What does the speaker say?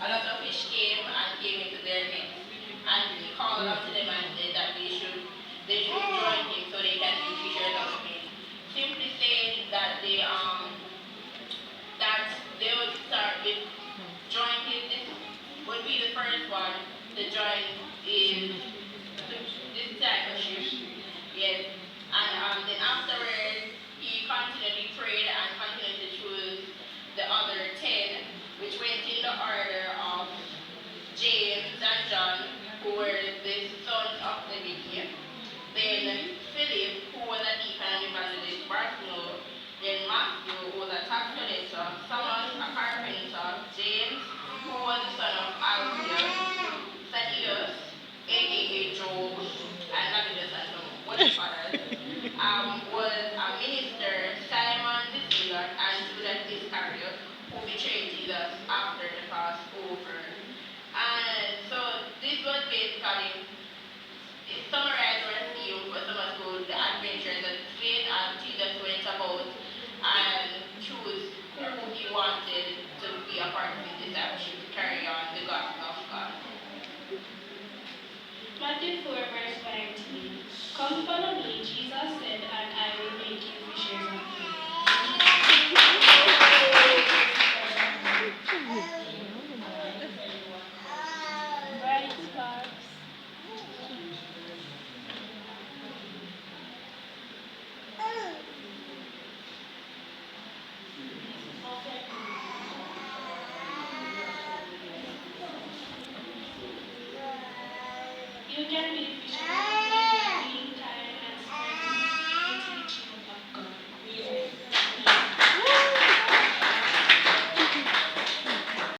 a lot of fish came into their nets. And he called out to them and said that they should join him so they can be fishers of men. Simply saying that they would start with join him. This would be the first one to join is this type of ship. Yes. And then afterwards he continually prayed and continued to choose the other 10, which went in the order of James and John, who were the sons of Zebedee. Then Philip, who was a deacon and evangelist, Bartholomew. Then Matthew, who was a tax collector, Thomas, a carpenter, James, who was the son of Alphaeus, Thaddeus, aka Job, and Lepidus and some other fathers, was a minister, Simon the Zealot, and Judas Iscariot, who betrayed Jesus after the Passover. And so this was basically it summarized or theme for summer school, the adventures that Jesus went about and choose who he wanted to be a part of his discipleship to carry on the gospel of God. Matthew 4, verse 19. Come follow me, Jesus said, and I will make you fishers of men. Bright sparks. You can be the fisher.